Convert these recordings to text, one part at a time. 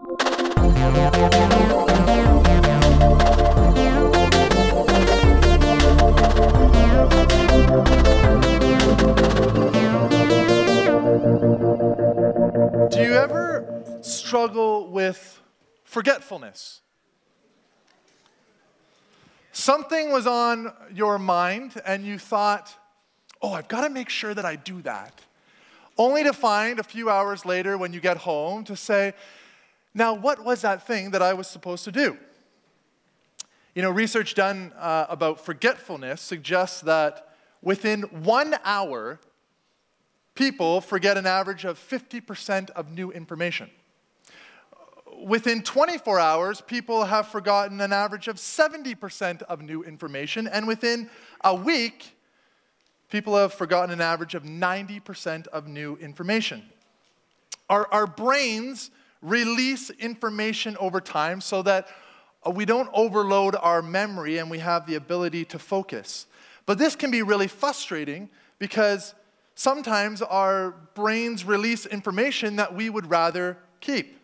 Do you ever struggle with forgetfulness? Something was on your mind and you thought, oh, I've got to make sure that I do that. Only to find a few hours later when you get home to say, now what was that thing that I was supposed to do? You know, research done about forgetfulness suggests that within 1 hour, people forget an average of 50% of new information. Within 24 hours, people have forgotten an average of 70% of new information, and within a week, people have forgotten an average of 90% of new information. Our brains release information over time so that we don't overload our memory and we have the ability to focus. But this can be really frustrating because sometimes our brains release information that we would rather keep.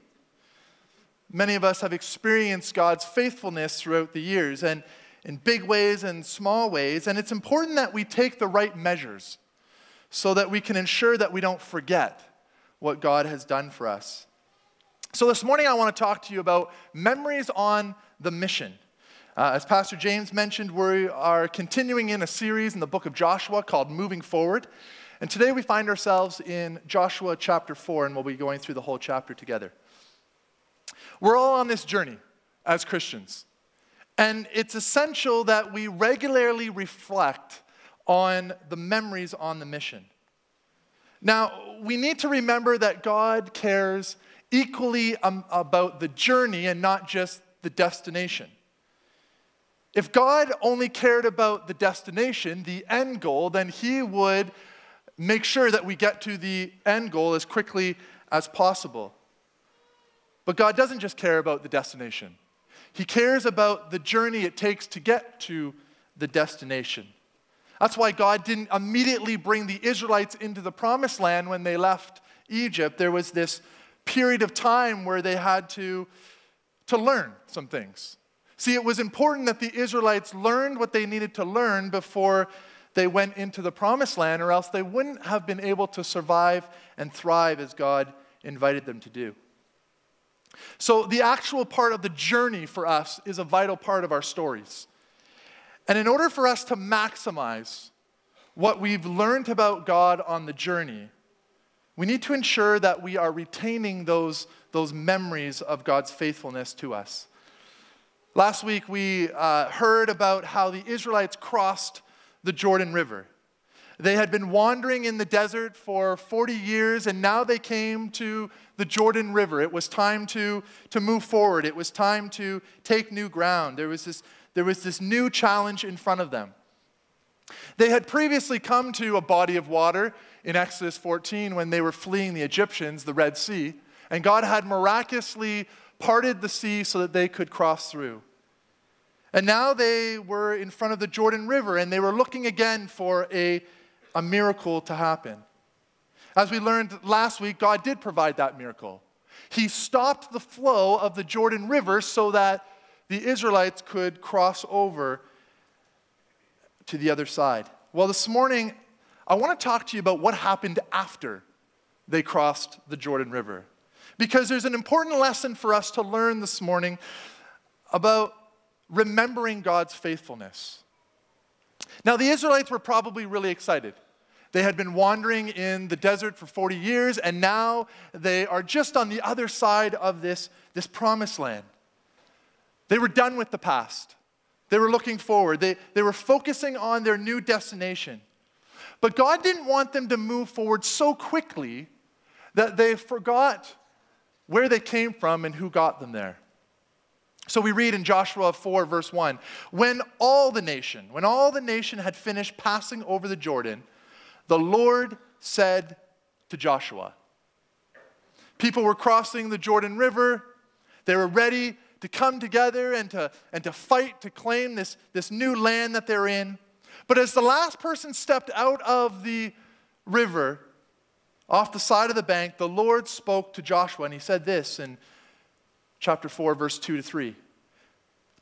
Many of us have experienced God's faithfulness throughout the years, and in big ways and small ways, and it's important that we take the right measures so that we can ensure that we don't forget what God has done for us. So this morning I want to talk to you about memories on the mission. As Pastor James mentioned, we are continuing in a series in the book of Joshua called Moving Forward. And today we find ourselves in Joshua chapter 4, and we'll be going through the whole chapter together. We're all on this journey as Christians. And it's essential that we regularly reflect on the memories on the mission. Now, we need to remember that God cares equally about the journey and not just the destination. If God only cared about the destination, the end goal, then He would make sure that we get to the end goal as quickly as possible. But God doesn't just care about the destination. He cares about the journey it takes to get to the destination. That's why God didn't immediately bring the Israelites into the promised land when they left Egypt. There was this period of time where they had to learn some things. See, it was important that the Israelites learned what they needed to learn before they went into the promised land, or else they wouldn't have been able to survive and thrive as God invited them to do. So the actual part of the journey for us is a vital part of our stories. And in order for us to maximize what we've learned about God on the journey, we need to ensure that we are retaining those memories of God's faithfulness to us. Last week we heard about how the Israelites crossed the Jordan River. They had been wandering in the desert for 40 years, and now they came to the Jordan River. It was time to move forward. It was time to take new ground. There was this new challenge in front of them. They had previously come to a body of water in Exodus 14 when they were fleeing the Egyptians, the Red Sea, and God had miraculously parted the sea so that they could cross through. And now they were in front of the Jordan River, and they were looking again for a miracle to happen. As we learned last week, God did provide that miracle. He stopped the flow of the Jordan River so that the Israelites could cross over to the other side. Well, this morning, I want to talk to you about what happened after they crossed the Jordan River. Because there's an important lesson for us to learn this morning about remembering God's faithfulness. Now, the Israelites were probably really excited. They had been wandering in the desert for 40 years, and now they are just on the other side of this promised land. They were done with the past. They were looking forward. They were focusing on their new destination. But God didn't want them to move forward so quickly that they forgot where they came from and who got them there. So we read in Joshua 4, verse 1, when all the nation had finished passing over the Jordan, the Lord said to Joshua. People were crossing the Jordan River. They were ready to come together and to fight to claim this new land that they're in. But as the last person stepped out of the river, off the side of the bank, the Lord spoke to Joshua, and he said this in chapter 4, verse 2 to 3.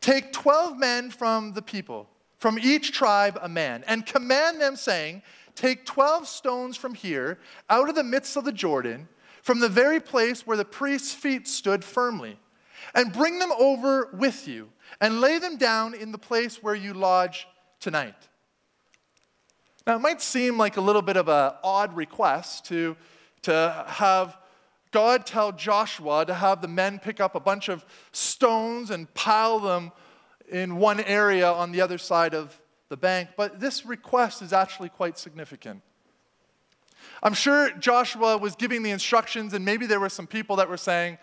Take 12 men from the people, from each tribe a man, and command them, saying, take 12 stones from here, out of the midst of the Jordan, from the very place where the priest's feet stood firmly, and bring them over with you, and lay them down in the place where you lodge tonight. Now, it might seem like a little bit of an odd request to have God tell Joshua to have the men pick up a bunch of stones and pile them in one area on the other side of the bank, but this request is actually quite significant. I'm sure Joshua was giving the instructions, and maybe there were some people that were saying,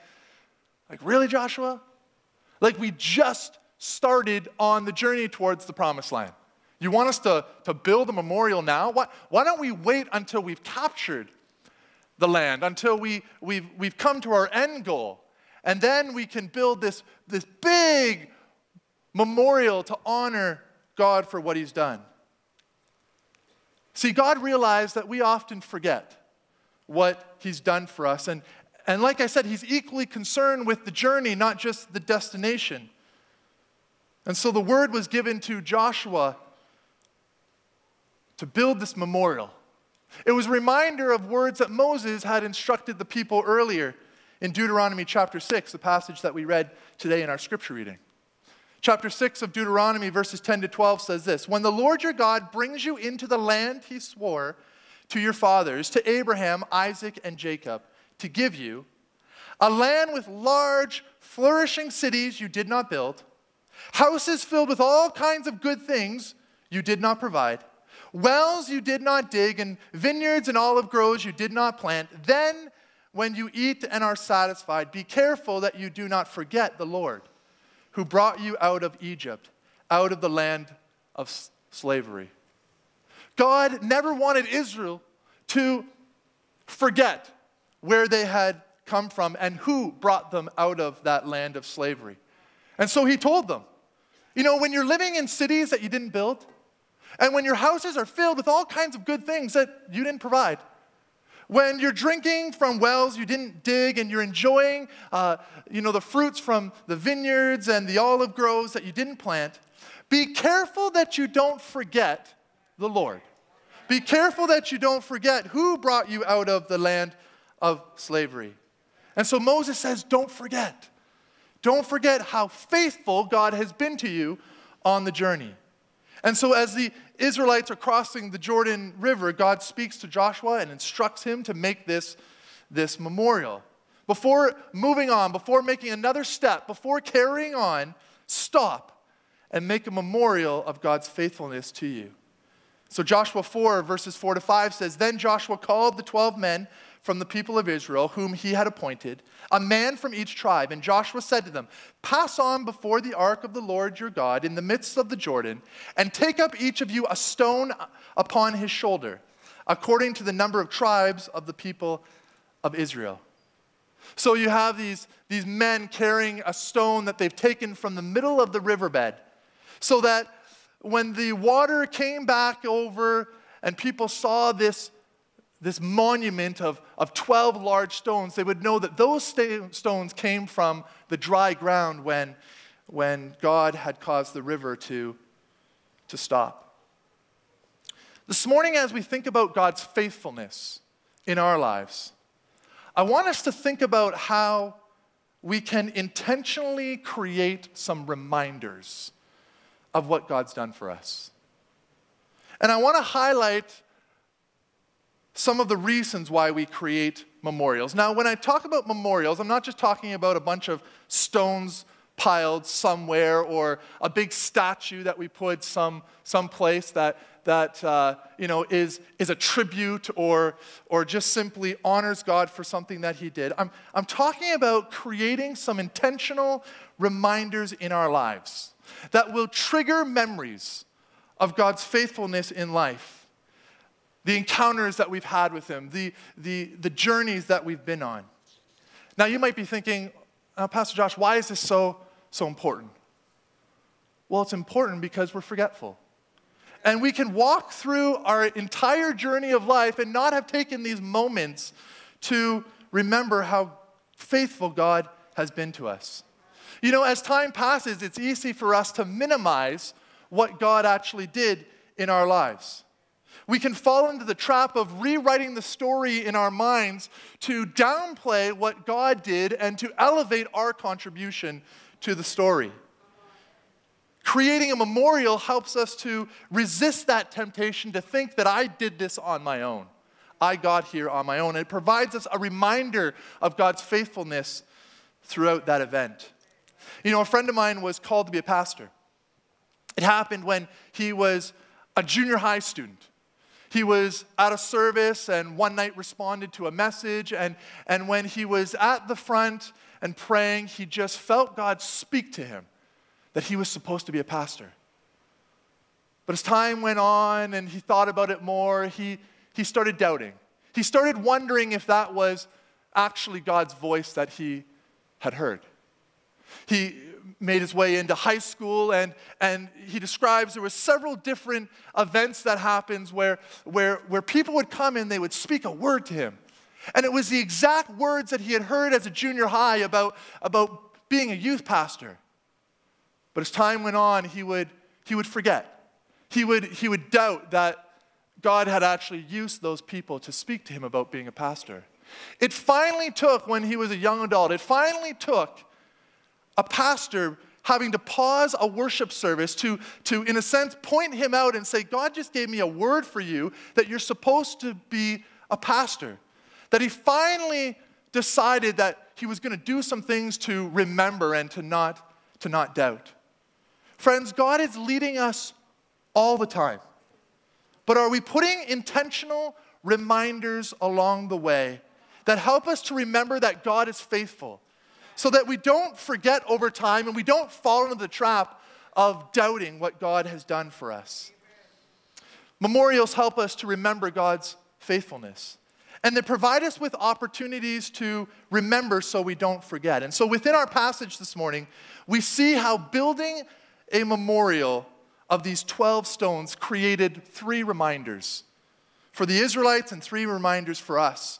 like, really, Joshua? Like, we just started on the journey towards the promised land. You want us to build a memorial now? Why don't we wait until we've captured the land, until we've come to our end goal, and then we can build this big memorial to honor God for what he's done. See, God realized that we often forget what he's done for us, and like I said, he's equally concerned with the journey, not just the destination. And so the word was given to Joshua to build this memorial. It was a reminder of words that Moses had instructed the people earlier in Deuteronomy chapter 6, the passage that we read today in our scripture reading. Chapter 6 of Deuteronomy, verses 10 to 12 says this, when the Lord your God brings you into the land he swore to your fathers, to Abraham, Isaac, and Jacob, to give you, a land with large, flourishing cities you did not build, houses filled with all kinds of good things you did not provide, wells you did not dig, and vineyards and olive groves you did not plant. Then, when you eat and are satisfied, be careful that you do not forget the Lord, who brought you out of Egypt, out of the land of slavery. God never wanted Israel to forget where they had come from and who brought them out of that land of slavery. And so he told them, you know, when you're living in cities that you didn't build, and when your houses are filled with all kinds of good things that you didn't provide, when you're drinking from wells you didn't dig, and you're enjoying the fruits from the vineyards and the olive groves that you didn't plant, be careful that you don't forget the Lord. Be careful that you don't forget who brought you out of the land of slavery. And so Moses says, don't forget. Don't forget how faithful God has been to you on the journey. And so as the Israelites are crossing the Jordan River, God speaks to Joshua and instructs him to make this memorial. Before moving on, before making another step, before carrying on, stop and make a memorial of God's faithfulness to you. So Joshua 4, verses 4 to 5 says, then Joshua called the 12 men from the people of Israel, whom he had appointed, a man from each tribe. And Joshua said to them, pass on before the ark of the Lord your God in the midst of the Jordan, and take up each of you a stone upon his shoulder, according to the number of tribes of the people of Israel. So you have these men carrying a stone that they've taken from the middle of the riverbed, so that when the water came back over and people saw this monument of 12 large stones, they would know that those stones came from the dry ground when God had caused the river to stop. This morning, as we think about God's faithfulness in our lives, I want us to think about how we can intentionally create some reminders of what God's done for us. And I want to highlight some of the reasons why we create memorials. Now, when I talk about memorials, I'm not just talking about a bunch of stones piled somewhere or a big statue that we put someplace that is a tribute or just simply honors God for something that he did. I'm talking about creating some intentional reminders in our lives that will trigger memories of God's faithfulness in life. The encounters that we've had with him, the journeys that we've been on. Now you might be thinking, Pastor Josh, why is this so important? Well, it's important because we're forgetful. And we can walk through our entire journey of life and not have taken these moments to remember how faithful God has been to us. You know, as time passes, it's easy for us to minimize what God actually did in our lives. We can fall into the trap of rewriting the story in our minds to downplay what God did and to elevate our contribution to the story. Creating a memorial helps us to resist that temptation to think that I did this on my own. I got here on my own. It provides us a reminder of God's faithfulness throughout that event. You know, a friend of mine was called to be a pastor. It happened when he was a junior high student. He was at a service and one night responded to a message, and when he was at the front and praying, he just felt God speak to him that he was supposed to be a pastor. But as time went on and he thought about it more, he started doubting. He started wondering if that was actually God's voice that he had heard. He made his way into high school, and he describes there were several different events that happened where people would come and they would speak a word to him. And it was the exact words that he had heard as a junior high about being a youth pastor. But as time went on, he would forget. He would doubt that God had actually used those people to speak to him about being a pastor. It finally took, when he was a young adult, it finally took a pastor having to pause a worship service to, in a sense, point him out and say, God just gave me a word for you that you're supposed to be a pastor. That he finally decided that he was going to do some things to remember and to not doubt. Friends, God is leading us all the time. But are we putting intentional reminders along the way that help us to remember that God is faithful, so that we don't forget over time and we don't fall into the trap of doubting what God has done for us? Memorials help us to remember God's faithfulness. And they provide us with opportunities to remember so we don't forget. And so within our passage this morning, we see how building a memorial of these 12 stones created 3 reminders for the Israelites and 3 reminders for us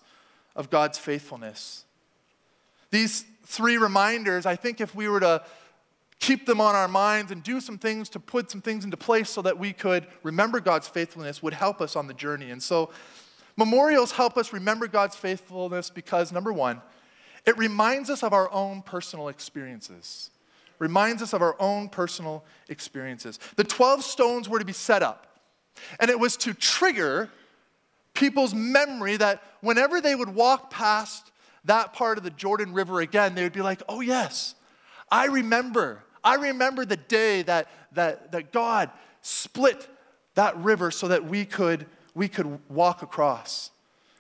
of God's faithfulness. These 3 reminders, I think if we were to keep them on our minds and do some things to put some things into place so that we could remember God's faithfulness, would help us on the journey. And so memorials help us remember God's faithfulness because, number 1, it reminds us of our own personal experiences. Reminds us of our own personal experiences. The 12 stones were to be set up, and it was to trigger people's memory that whenever they would walk past that part of the Jordan River again, they would be like, oh yes, I remember the day that God split that river so that we could walk across.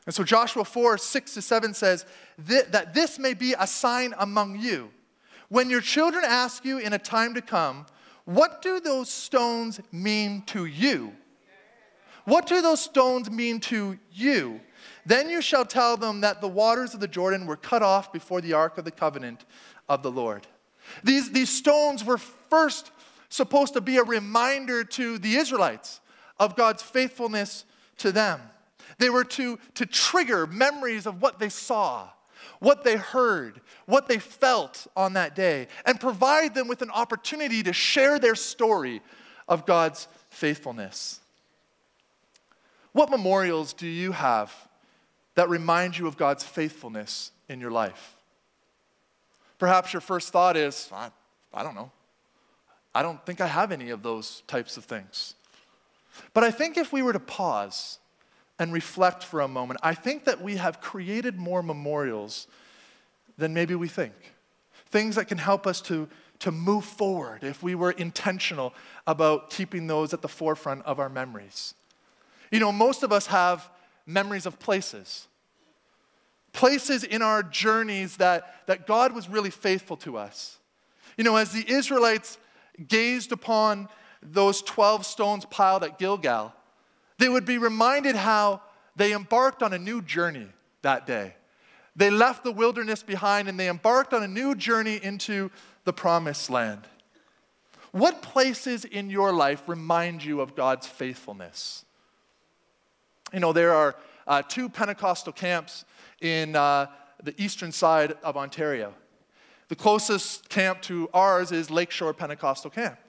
And so Joshua 4:6-7 says that this may be a sign among you. When your children ask you in a time to come, what do those stones mean to you? What do those stones mean to you? Then you shall tell them that the waters of the Jordan were cut off before the ark of the covenant of the Lord. These stones were first supposed to be a reminder to the Israelites of God's faithfulness to them. They were to trigger memories of what they saw, what they heard, what they felt on that day, and provide them with an opportunity to share their story of God's faithfulness. What memorials do you have that remind you of God's faithfulness in your life? Perhaps your first thought is, I don't know. I don't think I have any of those types of things. But I think if we were to pause and reflect for a moment, I think that we have created more memorials than maybe we think. Things that can help us to move forward if we were intentional about keeping those at the forefront of our memories. You know, most of us have memories of places. Places in our journeys that God was really faithful to us. You know, as the Israelites gazed upon those 12 stones piled at Gilgal, they would be reminded how they embarked on a new journey that day. They left the wilderness behind and they embarked on a new journey into the promised land. What places in your life remind you of God's faithfulness? You know, there are 2 Pentecostal camps in the eastern side of Ontario. The closest camp to ours is Lakeshore Pentecostal Camp.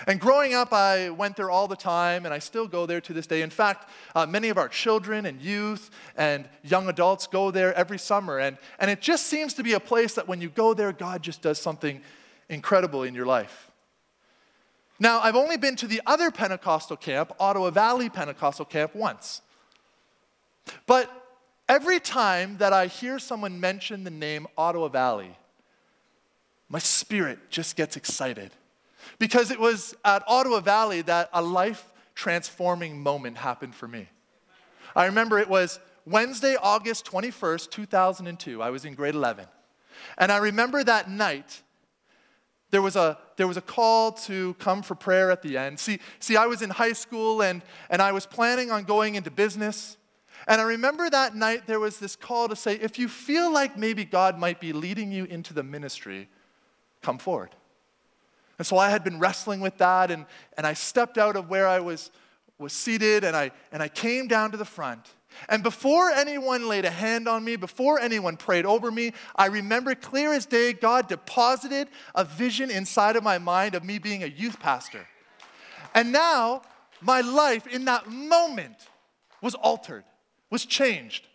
And growing up, I went there all the time, and I still go there to this day. In fact, many of our children and youth and young adults go there every summer. And it just seems to be a place that when you go there, God just does something incredible in your life. Now, I've only been to the other Pentecostal camp, Ottawa Valley Pentecostal Camp, once. But every time that I hear someone mention the name Ottawa Valley, my spirit just gets excited. Because it was at Ottawa Valley that a life-transforming moment happened for me. I remember it was Wednesday, August 21st, 2002. I was in grade 11. And I remember that night, there was a call to come for prayer at the end. See, I was in high school, and I was planning on going into business. And I remember that night there was this call to say, if you feel like maybe God might be leading you into the ministry, come forward. And so I had been wrestling with that, and I stepped out of where I was seated, and I came down to the front. And before anyone laid a hand on me, before anyone prayed over me, I remember clear as day, God deposited a vision inside of my mind of me being a youth pastor. And now, my life in that moment was altered, was changed.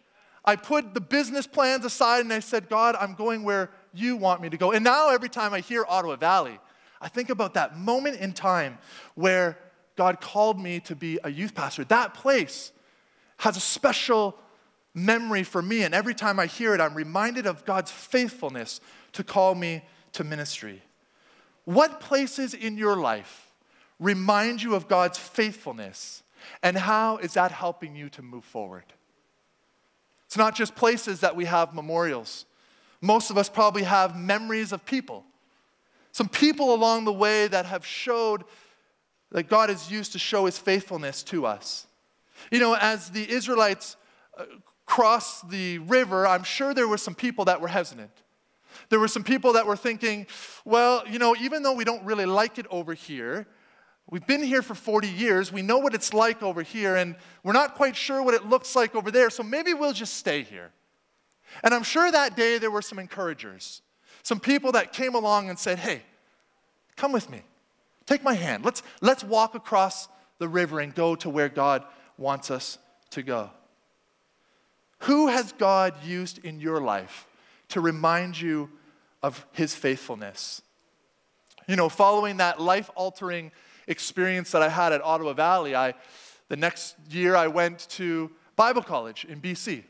I put the business plans aside, and I said, God, I'm going where you want me to go. And now every time I hear Ottawa Valley, I think about that moment in time where God called me to be a youth pastor. That place has a special memory for me, and every time I hear it, I'm reminded of God's faithfulness to call me to ministry. What places in your life remind you of God's faithfulness, and how is that helping you to move forward? It's not just places that we have memorials. Most of us probably have memories of people. Some people along the way that have showed that God has used to show his faithfulness to us. You know, as the Israelites crossed the river, I'm sure there were some people that were hesitant. There were some people that were thinking, well, you know, even though we don't really like it over here, we've been here for 40 years, we know what it's like over here, and we're not quite sure what it looks like over there, so maybe we'll just stay here. And I'm sure that day there were some encouragers, some people that came along and said, hey, come with me. Take my hand. Let's walk across the river and go to where God wants us to go. Who has God used in your life to remind you of his faithfulness? You know, following that life-altering experience that I had at Ottawa Valley, the next year I went to Bible college in BC.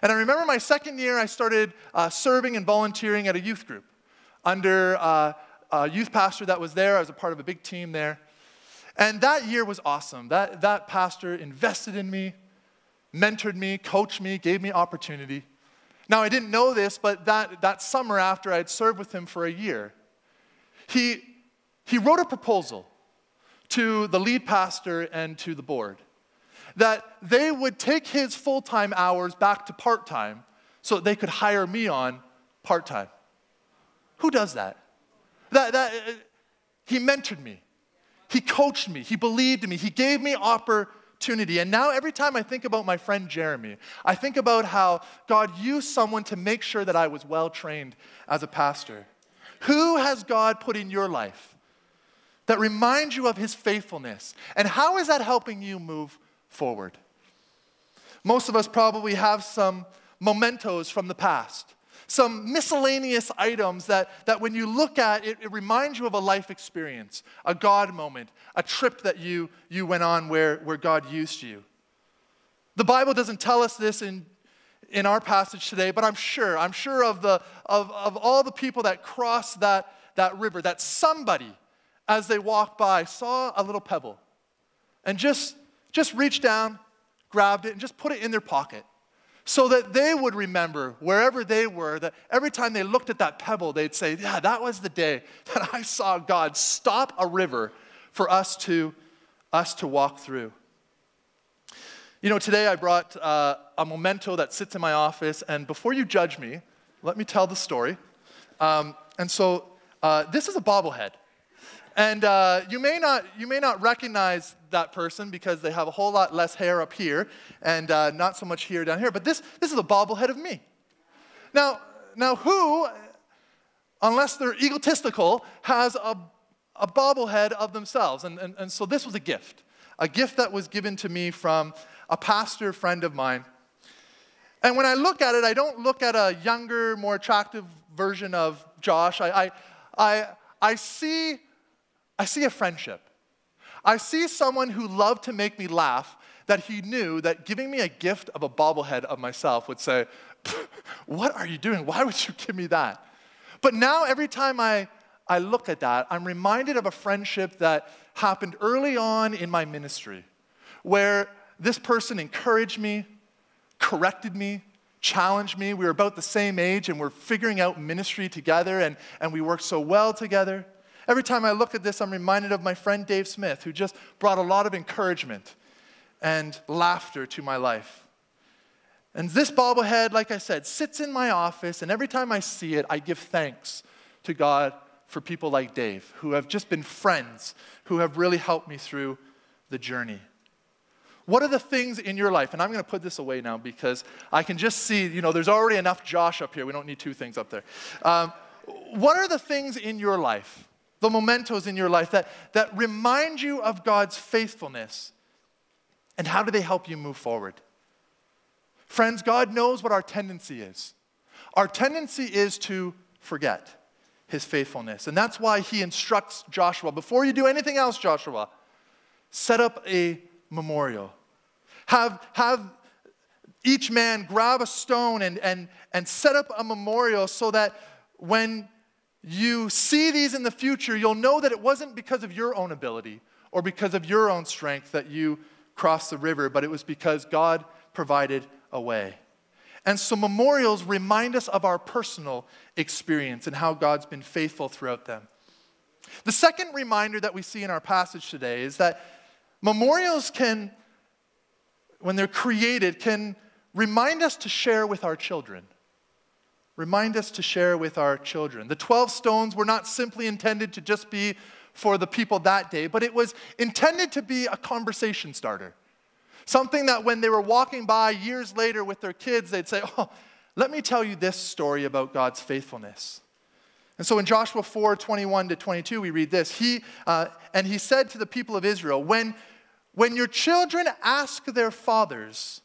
And I remember my second year I started serving and volunteering at a youth group under a youth pastor that was there. I was a part of a big team there. And that year was awesome. That pastor invested in me, mentored me, coached me, gave me opportunity. Now, I didn't know this, but that summer after I had served with him for a year, he wrote a proposal to the lead pastor and to the board that they would take his full-time hours back to part-time so that they could hire me on part-time. Who does that? He mentored me. He coached me. He believed in me. He gave me opportunity. And now every time I think about my friend Jeremy, I think about how God used someone to make sure that I was well-trained as a pastor. Who has God put in your life that reminds you of his faithfulness? And how is that helping you move forward? Most of us probably have some mementos from the past. Some miscellaneous items that when you look at, it reminds you of a life experience, a God moment, a trip that you went on where God used you. The Bible doesn't tell us this in our passage today, but I'm sure of all the people that crossed that river, that somebody, as they walked by, saw a little pebble and just reached down, grabbed it, and just put it in their pocket, so that they would remember wherever they were, that every time they looked at that pebble, they'd say, yeah, that was the day that I saw God stop a river for us to walk through. You know, today I brought a memento that sits in my office, and before you judge me, let me tell the story. This is a bobblehead. And you may not recognize that person because they have a whole lot less hair up here and not so much hair down here. But this is a bobblehead of me. Now, who unless they're egotistical, has a bobblehead of themselves. And so this was a gift that was given to me from a pastor friend of mine. And when I look at it, I don't look at a younger, more attractive version of Josh. I see a friendship. I see someone who loved to make me laugh, that he knew that giving me a gift of a bobblehead of myself would say, what are you doing? Why would you give me that? But now every time I look at that, I'm reminded of a friendship that happened early on in my ministry, where this person encouraged me, corrected me, challenged me. We were about the same age, and we're figuring out ministry together, and we worked so well together. Every time I look at this, I'm reminded of my friend Dave Smith, who just brought a lot of encouragement and laughter to my life. And this bobblehead, like I said, sits in my office, and every time I see it, I give thanks to God for people like Dave, who have just been friends, who have really helped me through the journey. What are the things in your life? And I'm going to put this away now because I can just see, there's already enough Josh up here. We don't need two things up there. What are the things in your life, the mementos in your life that remind you of God's faithfulness? And how do they help you move forward? Friends, God knows what our tendency is. Our tendency is to forget his faithfulness. And that's why he instructs Joshua, before you do anything else, Joshua, set up a memorial. Have each man grab a stone and set up a memorial so that when you see these in the future, you'll know that it wasn't because of your own ability or because of your own strength that you crossed the river, but it was because God provided a way. And so memorials remind us of our personal experience and how God's been faithful throughout them. The second reminder that we see in our passage today is that memorials can, when they're created, can remind us to share with our children. Remind us to share with our children. The 12 stones were not simply intended to just be for the people that day, but it was intended to be a conversation starter. Something that when they were walking by years later with their kids, they'd say, oh, let me tell you this story about God's faithfulness. And so in Joshua 4:21-22, we read this. He said to the people of Israel, when your children ask their fathers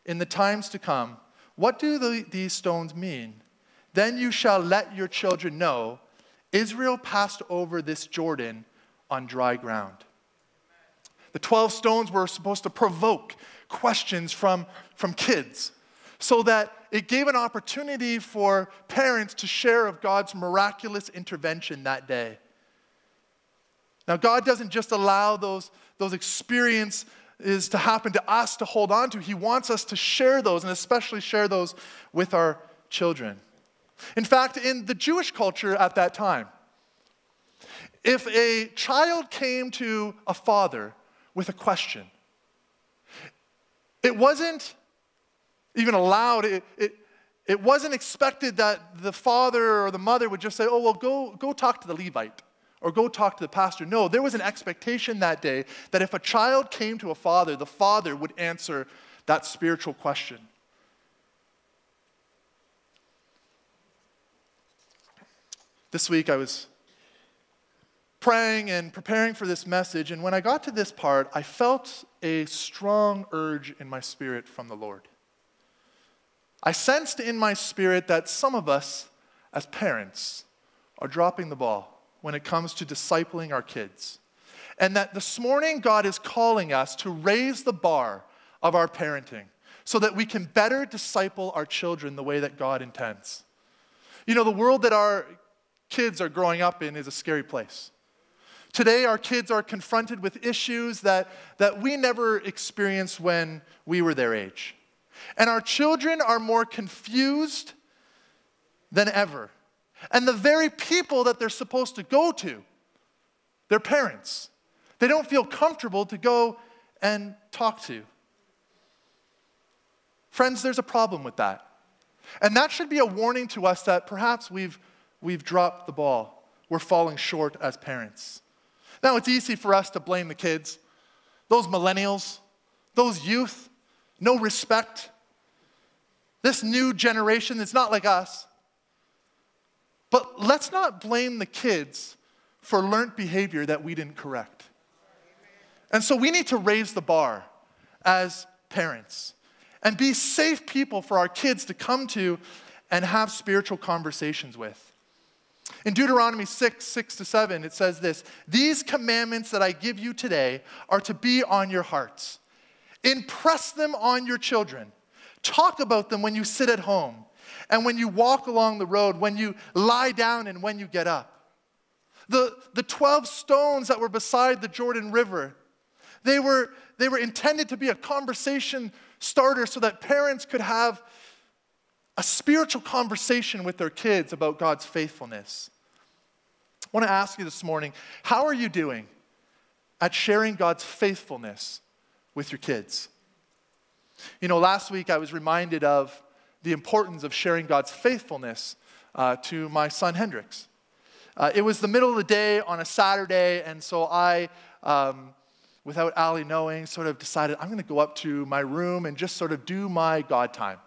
in the times to come, what do these stones mean? Then you shall let your children know Israel passed over this Jordan on dry ground. The 12 stones were supposed to provoke questions from kids so that it gave an opportunity for parents to share of God's miraculous intervention that day. Now, God doesn't just allow those experiences to happen to us to hold on to. He wants us to share those, and especially share those with our children. In fact, in the Jewish culture at that time, if a child came to a father with a question, it wasn't even allowed, it wasn't expected that the father or the mother would just say, oh, well, go talk to the Levite or go talk to the pastor. No, there was an expectation that day that if a child came to a father, the father would answer that spiritual question. This week I was praying and preparing for this message, and when I got to this part, I felt a strong urge in my spirit from the Lord. I sensed in my spirit that some of us as parents are dropping the ball when it comes to discipling our kids. And that this morning God is calling us to raise the bar of our parenting so that we can better disciple our children the way that God intends. You know, the world that our kids are growing up in is a scary place. Today, our kids are confronted with issues that we never experienced when we were their age. And our children are more confused than ever. And the very people that they're supposed to go to, their parents, they don't feel comfortable to go and talk to. Friends, there's a problem with that. And that should be a warning to us that perhaps we've dropped the ball. We're falling short as parents. Now, it's easy for us to blame the kids, those millennials, those youth, no respect. This new generation that's not like us. But let's not blame the kids for learned behavior that we didn't correct. And so we need to raise the bar as parents and be safe people for our kids to come to and have spiritual conversations with. In Deuteronomy 6:6-7, it says this: "These commandments that I give you today are to be on your hearts. Impress them on your children. Talk about them when you sit at home and when you walk along the road, when you lie down and when you get up." The 12 stones that were beside the Jordan River, they were intended to be a conversation starter so that parents could have a spiritual conversation with their kids about God's faithfulness. I want to ask you this morning, how are you doing at sharing God's faithfulness with your kids? You know, last week I was reminded of the importance of sharing God's faithfulness to my son Hendrix. It was the middle of the day on a Saturday, and so I, without Allie knowing, sort of decided I'm going to go up to my room and just sort of do my God time.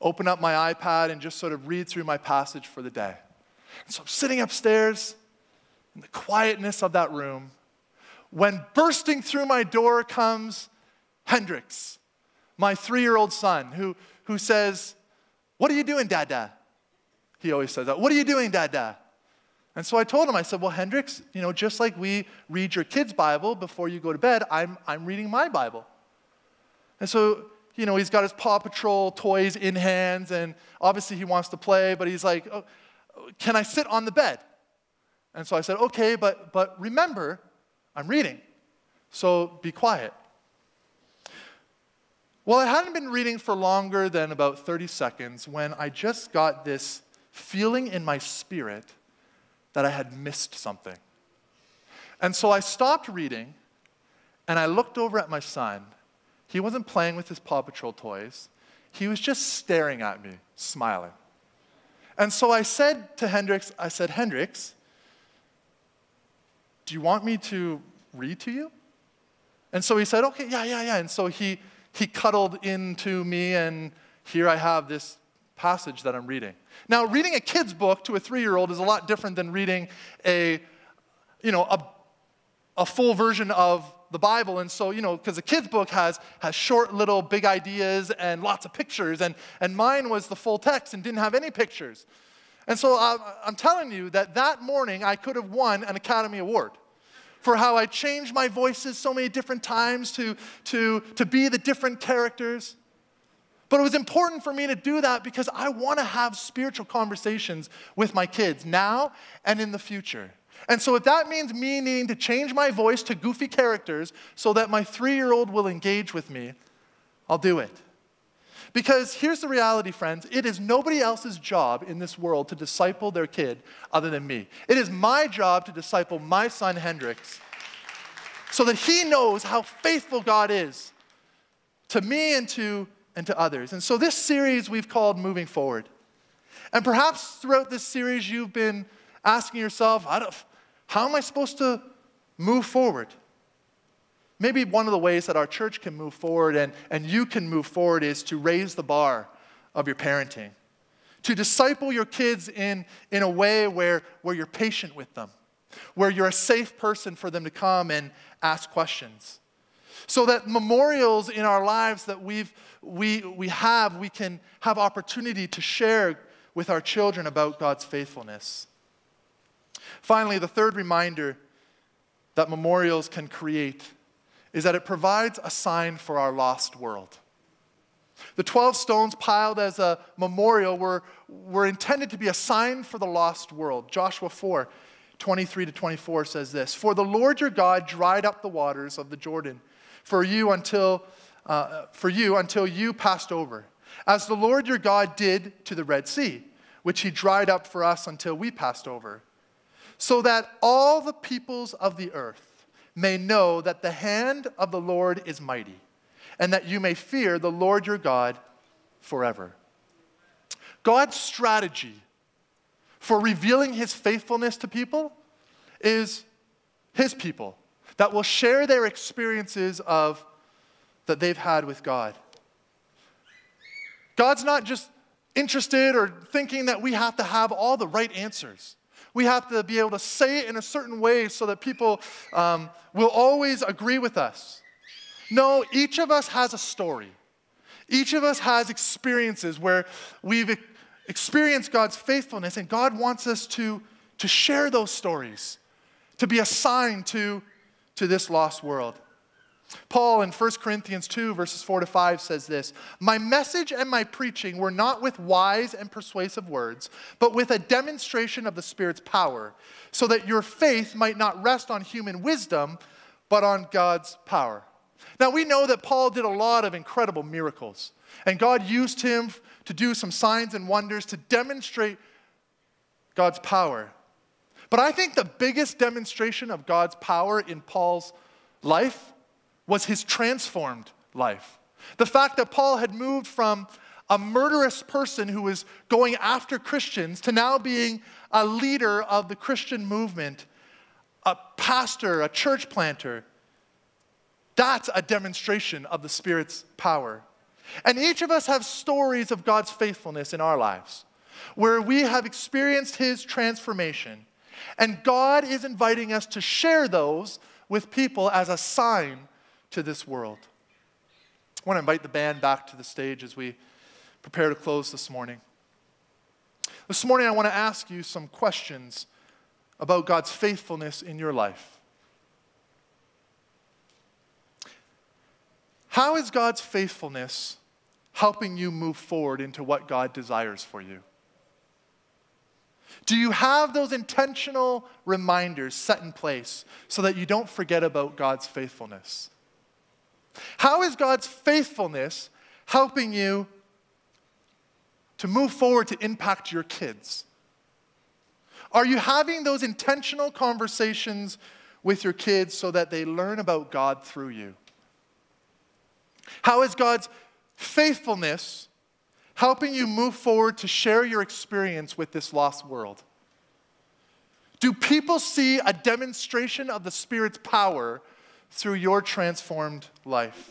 Open up my iPad and just sort of read through my passage for the day. And so I'm sitting upstairs in the quietness of that room when bursting through my door comes Hendrix, my 3-year-old son, who says, "What are you doing, Dada?" He always says that. "What are you doing, Dada?" And so I told him, I said, "Well, Hendrix, you know, just like we read your kid's Bible before you go to bed, I'm reading my Bible." And so, you know, he's got his Paw Patrol toys in hands, and obviously he wants to play, but he's like, "Oh, can I sit on the bed?" And so I said, "Okay, but remember, I'm reading, so be quiet." Well, I hadn't been reading for longer than about 30 seconds when I just got this feeling in my spirit that I had missed something. And so I stopped reading, and I looked over at my son. He wasn't playing with his Paw Patrol toys. He was just staring at me, smiling. And so I said to Hendrix, "Hendrix, do you want me to read to you?" And so he said, "Okay, yeah." And so he cuddled into me, and here I have this passage that I'm reading. Now, reading a kid's book to a 3-year-old is a lot different than reading a full version of the Bible. And so, you know, because a kid's book has short little big ideas and lots of pictures, and mine was the full text and didn't have any pictures. And so I'm telling you that morning I could have won an Academy Award for how I changed my voices so many different times to be the different characters. But it was important for me to do that because I want to have spiritual conversations with my kids now and in the future. And so if that means me needing to change my voice to goofy characters so that my 3-year-old will engage with me, I'll do it. Because here's the reality, friends. It is nobody else's job in this world to disciple their kid other than me. It is my job to disciple my son, Hendrix, so that he knows how faithful God is to me and to others. And so this series we've called Moving Forward. And perhaps throughout this series you've been asking yourself, how am I supposed to move forward? Maybe one of the ways that our church can move forward and you can move forward is to raise the bar of your parenting. To disciple your kids in a way where you're patient with them, where you're a safe person for them to come and ask questions. So that memorials in our lives that we can have opportunity to share with our children about God's faithfulness. Finally, the third reminder that memorials can create is that it provides a sign for our lost world. The 12 stones piled as a memorial were intended to be a sign for the lost world. Joshua 4:23-24 says this: "For the Lord your God dried up the waters of the Jordan for you until you passed over, as the Lord your God did to the Red Sea, which he dried up for us until we passed over, so that all the peoples of the earth may know that the hand of the Lord is mighty, and that you may fear the Lord your God forever." God's strategy for revealing his faithfulness to people is his people that will share their experiences that they've had with God. God's not just interested or thinking that we have to have all the right answers. We have to be able to say it in a certain way so that people will always agree with us. No, each of us has a story. Each of us has experiences where we've experienced God's faithfulness, and God wants us to share those stories, to be a sign to this lost world. Paul in 1 Corinthians 2, verses 4-5 says this, "My message and my preaching were not with wise and persuasive words, but with a demonstration of the Spirit's power, so that your faith might not rest on human wisdom, but on God's power." Now we know that Paul did a lot of incredible miracles, and God used him to do some signs and wonders to demonstrate God's power. But I think the biggest demonstration of God's power in Paul's life was his transformed life. The fact that Paul had moved from a murderous person who was going after Christians to now being a leader of the Christian movement, a pastor, a church planter. That's a demonstration of the Spirit's power. And each of us have stories of God's faithfulness in our lives, where we have experienced his transformation. And God is inviting us to share those with people as a sign to this world. I want to invite the band back to the stage as we prepare to close this morning. This morning I want to ask you some questions about God's faithfulness in your life. How is God's faithfulness helping you move forward into what God desires for you? Do you have those intentional reminders set in place so that you don't forget about God's faithfulness? How is God's faithfulness helping you to move forward to impact your kids? Are you having those intentional conversations with your kids so that they learn about God through you? How is God's faithfulness helping you move forward to share your experience with this lost world? Do people see a demonstration of the Spirit's power through your transformed life?